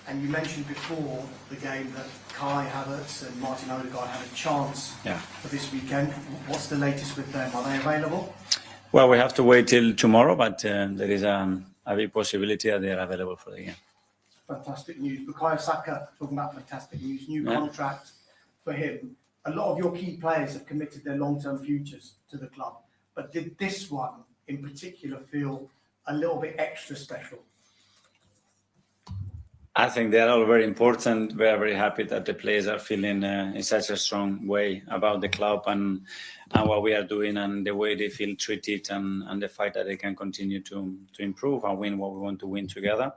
And you mentioned before the game that Kai Havertz and Martin Odegaard had a chance for this weekend. What's the latest with them? Are they available? Well, we have to wait till tomorrow, but there is a big possibility that they are available for the game. Fantastic news. Bukayo Saka, talking about fantastic news, new contract for him. A lot of your key players have committed their long-term futures to the club, but did this one in particular feel a little bit extra special? I think they are all very important. We are very happy that the players are feeling in such a strong way about the club and what we are doing and the way they feel treated and the fact that they can continue to improve and win what we want to win together.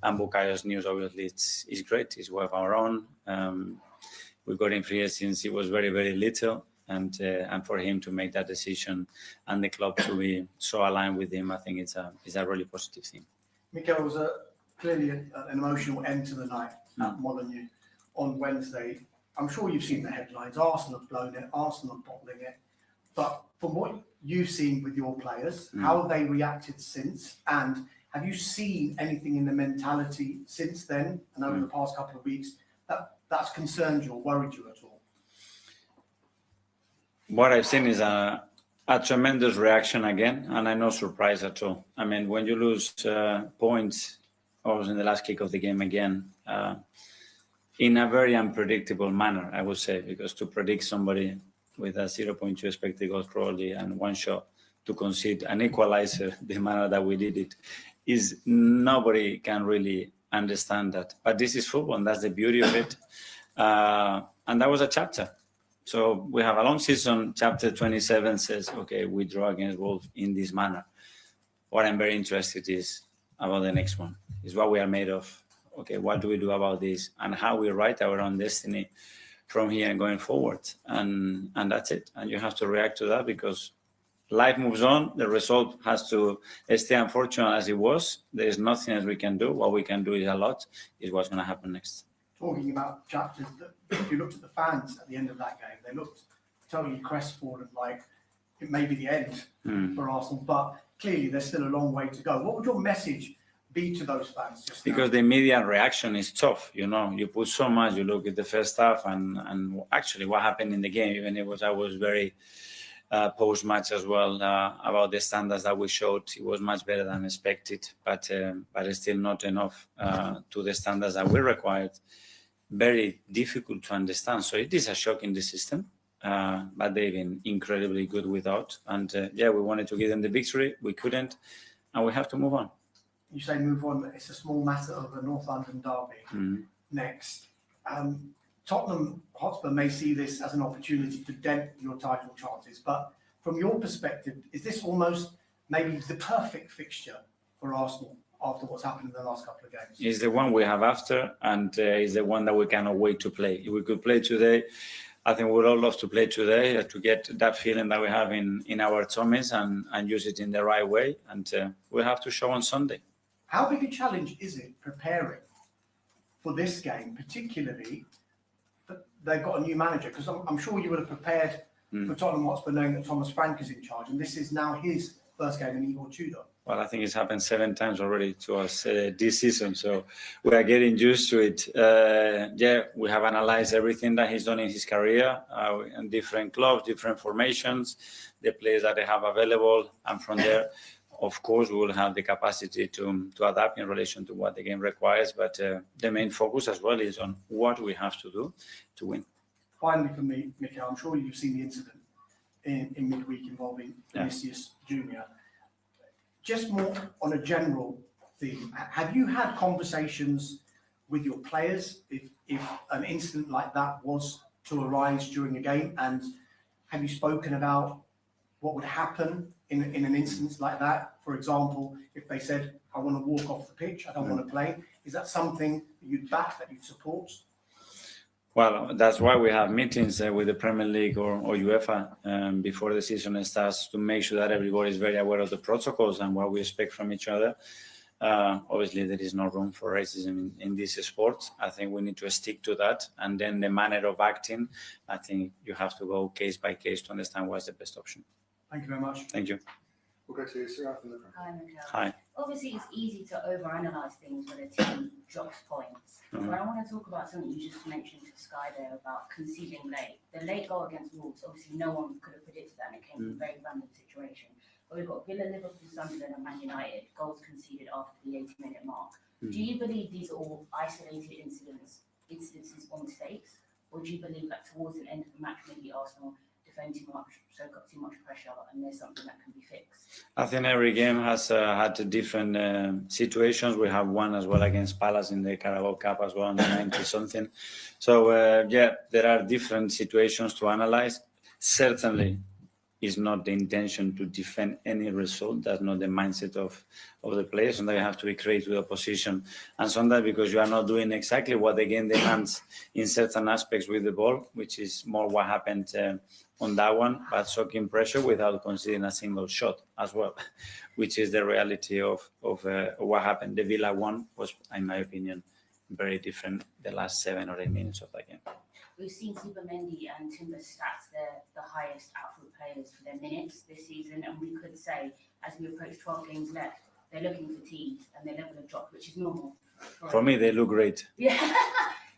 And Bukayo's news, obviously, is great. It's one of our own. We got him here since he was very, very little. And for him to make that decision and the club to be so aligned with him, I think it's a really positive thing. Mikel, was clearly an emotional end to the night at Molineux on Wednesday. I'm sure you've seen the headlines. Arsenal have blown it, Arsenal are bottling it. But from what you've seen with your players, how have they reacted since? And have you seen anything in the mentality since then and over the past couple of weeks that's concerned you or worried you at all? What I've seen is a tremendous reaction again, and I'm not surprised at all. I mean, when you lose points, or in the last kick of the game again, in a very unpredictable manner, I would say, because to predict somebody with a 0.2 expected goals probably and one shot to concede an equalizer, the manner that we did it, is nobody can really understand that. But this is football, and that's the beauty of it. And that was a chapter. So we have a long season. Chapter 27 says, okay, we draw against Wolves in this manner. What I'm very interested is about the next one. Is what we are made of. Okay, what do we do about this? And how we write our own destiny from here and going forward. And that's it. And you have to react to that because life moves on. The result has to stay unfortunate as it was. There is nothing else we can do. What we can do is a lot, is what's going to happen next. Talking about chapters, if you looked at the fans at the end of that game, they looked totally crestfallen, like it may be the end for Arsenal, but clearly there's still a long way to go. What would your message be to those fans? Because the immediate reaction is tough, you know. You put so much. You look at the first half, and actually what happened in the game. Even I was very post-match as well about the standards that we showed. It was much better than expected, but it's still not enough to the standards that we required. Very difficult to understand. So it is a shock in the system, but they've been incredibly good without. And we wanted to give them the victory. We couldn't, and we have to move on. You say move on. It's a small matter of a North London derby next. Tottenham Hotspur may see this as an opportunity to dent your title chances, but from your perspective, is this almost maybe the perfect fixture for Arsenal after what's happened in the last couple of games? It's the one we have after, and it's the one that we cannot wait to play. If we could play today, I think we'd all love to play today to get that feeling that we have in our tummies and use it in the right way, and we'll have to show on Sunday. How big a challenge is it preparing for this game, particularly that they've got a new manager? Because I'm sure you would have prepared for Tottenham Hotspur knowing that Thomas Frank is in charge, and this is now his first game in Igor Tudor. Well, I think it's happened 7 times already to us this season, so we are getting used to it. We have analyzed everything that he's done in his career in different clubs, different formations, the players that they have available, and from there, of course, we will have the capacity to adapt in relation to what the game requires, but the main focus as well is on what we have to do to win. Finally, for me, Mikel, I'm sure you've seen the incident in midweek involving Vinicius Junior. Just more on a general theme, have you had conversations with your players if an incident like that was to arise during a game? And have you spoken about what would happen in an instance like that? For example, if they said, I want to walk off the pitch, I don't want to play, is that something that you'd back, that you'd support? Well, that's why we have meetings with the Premier League or UEFA before the season starts to make sure that everybody is very aware of the protocols and what we expect from each other. Obviously, there is no room for racism in this sport. I think we need to stick to that. And then the manner of acting, I think you have to go case by case to understand what's the best option. Thank you very much. Thank you. We'll go to Sarah from the Hi, Mikel. Hi. obviously it's easy to overanalyze things when a team drops points. But I want to talk about something you just mentioned to Sky there about conceding late. The late goal against Wolves, obviously no one could have predicted that, and it came from a very random situation. But we've got Villa, Liverpool, Sunderland, and Man United, goals conceded after the 80-minute mark. Do you believe these are all isolated incidences on mistakes? Or do you believe that towards the end of the match, maybe Arsenal defend too much, soak up too much pressure, and there's something that can be fixed? I think every game has had different situations. We have one as well against Palace in the Carabao Cup as well, on the 90-something. So, yeah, there are different situations to analyze. Certainly, it's not the intention to defend any result. That's not the mindset of the players. Sometimes you have to be creative with the opposition. And sometimes because you are not doing exactly what the game demands in certain aspects with the ball, which is more what happened on that one, but soaking pressure without conceding a single shot as well, which is the reality of what happened. The Villa one was, in my opinion, very different the last 7 or 8 minutes of that game. We've seen Zubimendi and Timber's stats, they're the highest outfield players for their minutes this season, and we could say, as we approach 12 games left, they're looking fatigued and their level of drop, which is normal. For me, they look great. Yeah,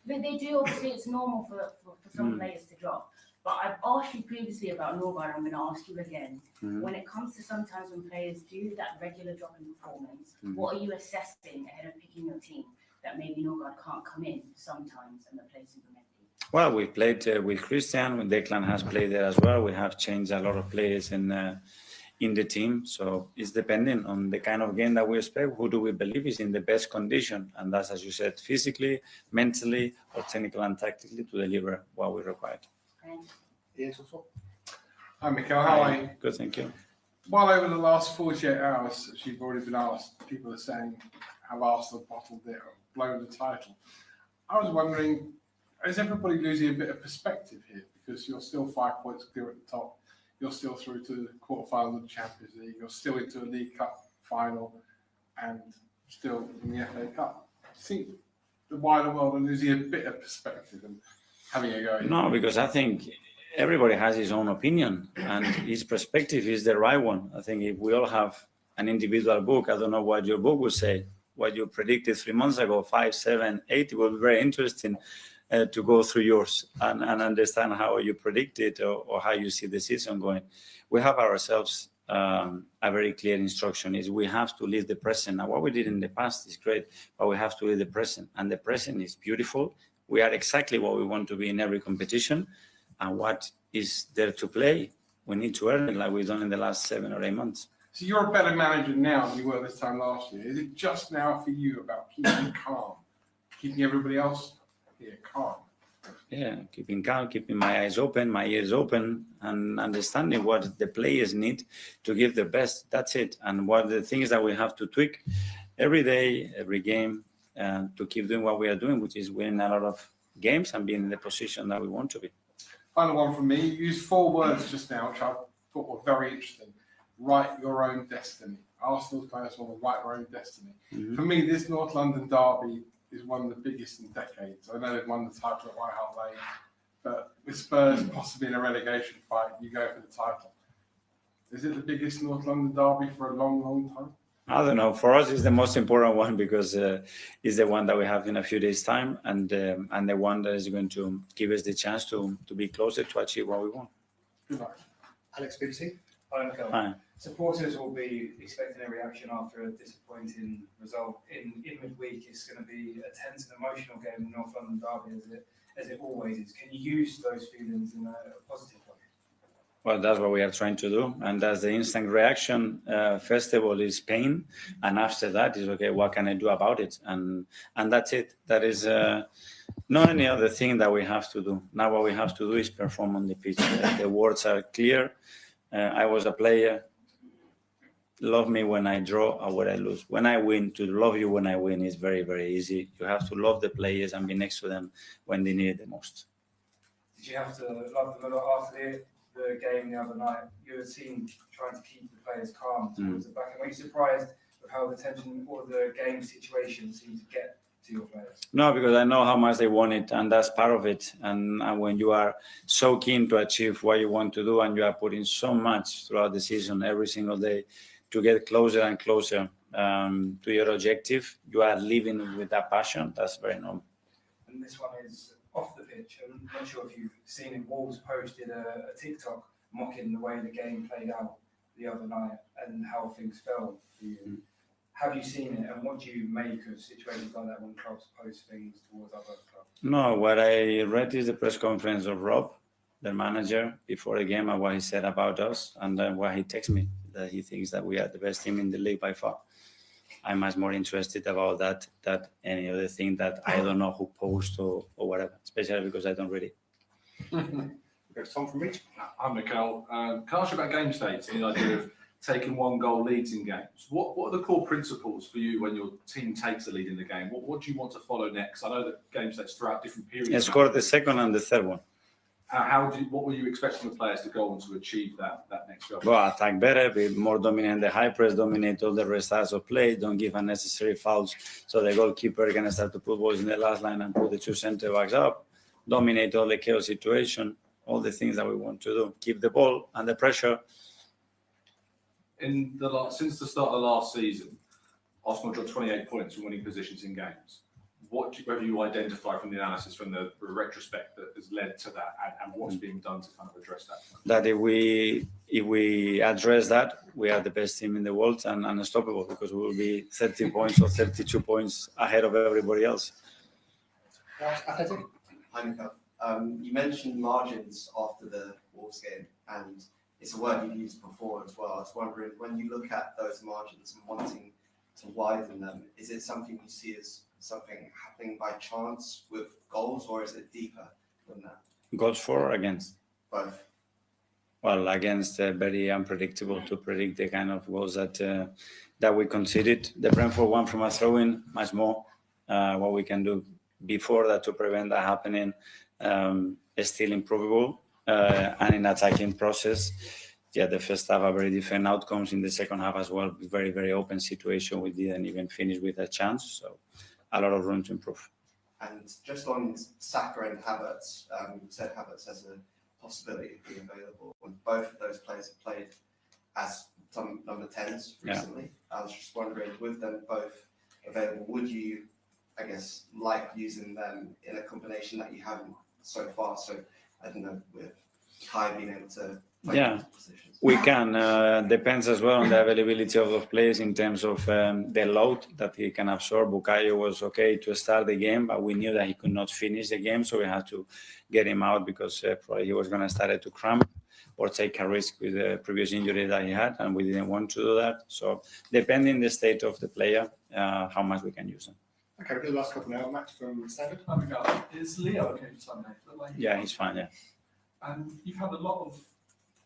they do. Obviously, it's normal for some players to drop. But I've asked you previously about Norgard, I'm going to ask you again. When it comes to sometimes when players do that regular drop in performance, what are you assessing ahead of picking your team that maybe Norgard can't come in sometimes and replace Zubimendi? Well, we played with Christian. Declan has played there as well. We have changed a lot of players in the team. So it's depending on the kind of game that we expect. Who do we believe is in the best condition? And that's, as you said, physically, mentally, or technically and tactically to deliver what we require. Yes, also. Hi, Mikel. How are you? Good, thank you. Well, over the last 48 hours, as you've already been asked, people are saying, have Arsenal bottled it or blown the title? I was wondering, is everybody losing a bit of perspective here? Because you're still 5 points clear at the top. You're still through to the quarterfinal of the Champions League. You're still into a League Cup final and still in the FA Cup. I think the wider world are losing a bit of perspective and having a go. No, because I think everybody has his own opinion and his perspective is the right one. I think if we all have an individual book, I don't know what your book would say, what you predicted 3 months ago, 5, 7, 8, it will be very interesting to go through yours and understand how you predict it or how you see the season going. We have ourselves a very clear instruction is we have to live the present. Now, what we did in the past is great, but we have to live the present. And the present is beautiful. We are exactly what we want to be in every competition. And what is there to play, we need to earn it like we've done in the last 7 or 8 months. So you're a better manager now than you were this time last year. Is it just now for you about keeping calm, keeping everybody else here calm? Yeah, keeping calm, keeping my eyes open, my ears open, and understanding what the players need to give their best. That's it. And what the things that we have to tweak every day, every game, to keep doing what we are doing, which is winning a lot of games and being in the position that we want to be. Final one from me. You used 4 words just now, which I thought were very interesting. Write your own destiny. Arsenal's players want to write their own destiny. For me, this North London derby is one of the biggest in decades. I know they've won the title at White Hart Lane, but with Spurs possibly in a relegation fight, you go for the title. Is it the biggest North London derby for a long, long time? I don't know. For us, it's the most important one because it's the one that we have in a few days' time, and the one that is going to give us the chance to be closer to achieve what we want. Good luck. Alex BBC. Hi, Mikel. Hi. Supporters will be expecting a reaction after a disappointing result in midweek. It's going to be a tense and emotional game in North London derby, as it always is. Can you use those feelings in a positive way? Well, that's what we are trying to do, and that's the instant reaction. First of all, is pain, and after that is okay. What can I do about it? And that's it. That is not any other thing that we have to do. Now, what we have to do is perform on the pitch. The words are clear. I was a player. Love me when I draw or when I lose. When I win, to love you when I win is very, very easy. You have to love the players and be next to them when they need it the most. Did you have to love them a lot after the game the other night? You were seen trying to keep the players calm towards the back. And were you surprised with how the tension or the game situation seemed to get to your players? No, because I know how much they want it, and that's part of it. And when you are so keen to achieve what you want to do, and you are putting so much throughout the season, every single day, to get closer and closer, to your objective, you are living with that passion. That's very normal. And this one is off the pitch. I'm not sure if you've seen it. Wolves posted a TikTok mocking the way the game played out the other night and how things felt for you. Have you seen it, and what do you make of situations like that when clubs post things towards other clubs? No, what I read is the press conference of Rob, the manager, before the game, and what he said about us, and then what he texted me, that he thinks that we are the best team in the league by far. I'm much more interested about that than any other thing that I don't know who posts or whatever, especially because I don't read it. There's Tom from Reach. I'm Mikel. Can I ask you about game states and the idea of taking 1-goal leads in games? What are the core principles for you when your team takes the lead in the game? What do you want to follow next? I know that game states throughout different periods. He scored the second and the third one. What were you expecting the players to go on to achieve that next goal? Well, attack better, be more dominant, the high press, dominate all the restarts of play, don't give unnecessary fouls, so the goalkeeper can start to put balls in the last line and put the two centre backs up, dominate all the chaos situation, all the things that we want to do, keep the ball under pressure. Since the start of the last season, Arsenal dropped 28 points from winning positions in games. What have you identified from the analysis, from the retrospect, that has led to that, and what's being done to kind of address that? That if we address that, we are the best team in the world and unstoppable, because we will be 30 points or 32 points ahead of everybody else. Athletic. Hi, Mikel. You mentioned margins after the Wolves game, and it's a word you've used before as well. I was wondering, when you look at those margins and wanting to widen them, is it something you see as something happening by chance with goals, or is it deeper than that? Goals for or against? Both. Well, against very unpredictable to predict the kind of goals that we conceded. The Brentford one from a throw-in, much more. What we can do before that to prevent that happening is still improvable. And in attacking process, the first half are very different outcomes. In the second half as well, very, very open situation. We didn't even finish with a chance. So a lot of room to improve. And just on Saka and Havertz, you said Havertz has a possibility of being available. When both of those players have played as some number 10s recently, I was just wondering, with them both available, would you, I guess, like using them in a combination that you haven't so far? So, I don't know, with Kai being able to play those positions. We can. Depends as well on the availability of those players in terms of the load that he can absorb. Bukayo was okay to start the game, but we knew that he could not finish the game, so we had to get him out because probably he was going to start to cramp or take a risk with the previous injury that he had, and we didn't want to do that. So depending the state of the player, how much we can use them. Okay, we'll do the last couple now. Matt from Standard. Hi, Mikel. Is Leo okay for Sunday? Yeah, he's fine, yeah. And you've had a lot of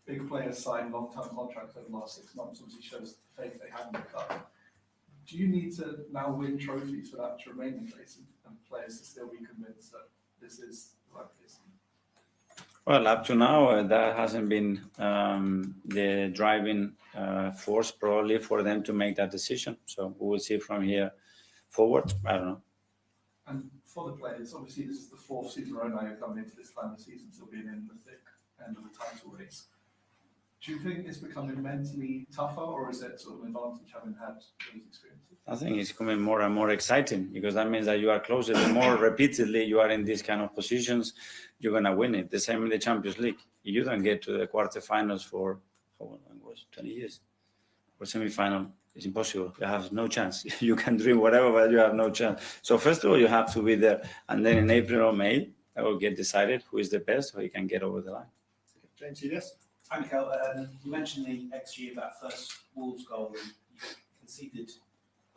big players sign long-term contracts over the last 6 months, obviously shows the faith they have in the club. Do you need to now win trophies for that to remain in place and players to still be convinced that this is the right place? Well, up to now, that hasn't been the driving force probably for them to make that decision. So we will see from here forward. I don't know. And for the players, obviously this is the 4th season in a row now you're coming into this time of the season, still being in the thick end of the title race. Do you think it's becoming mentally tougher, or is it sort of an advantage having had those experiences? I think it's becoming more and more exciting, because that means that you are closer. The more repeatedly you are in these kind of positions, you're going to win it. The same in the Champions League. You don't get to the quarterfinals for, how long was it, 20 years? For semi-final, it's impossible. You have no chance. You can dream whatever, but you have no chance. So first of all, you have to be there. And then in April or May, that will get decided who is the best, who you can get over the line. James, you yes? Hi, Mikel. You mentioned the XG of that first Wolves goal, and you conceded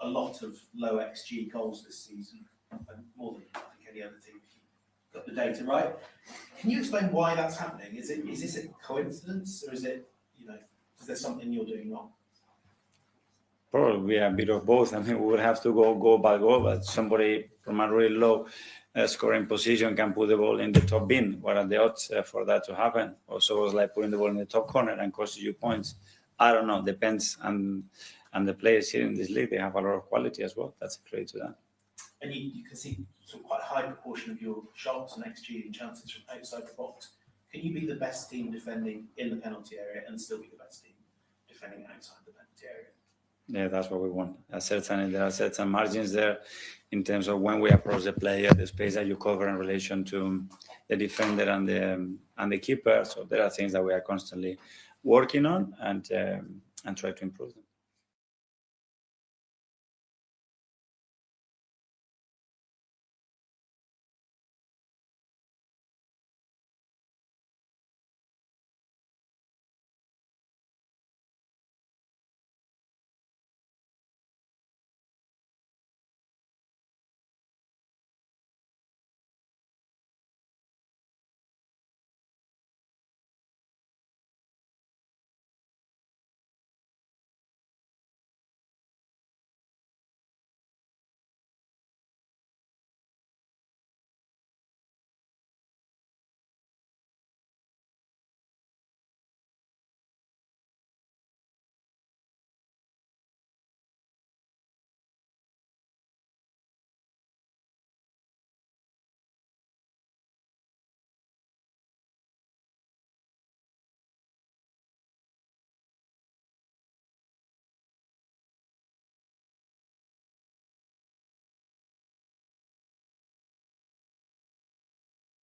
a lot of low XG goals this season, and more than I think any other team, if you got the data right. Can you explain why that's happening? Is this a coincidence, or is it, is there something you're doing wrong? Probably a bit of both. I mean, we would have to go goal by goal, but somebody from a really low scoring position can put the ball in the top bin. What are the odds for that to happen? Also, it's like putting the ball in the top corner and costing you points. I don't know. Depends. And the players here in this league, they have a lot of quality as well. That's a credit to that. And you can see sort of quite a high proportion of your shots and XG and chances from outside the box. Can you be the best team defending in the penalty area and still be the best team defending outside the penalty area? Yeah, that's what we want. There are certain margins there in terms of when we approach the player, the space that you cover in relation to the defender and the keeper. So there are things that we are constantly working on and try to improve them.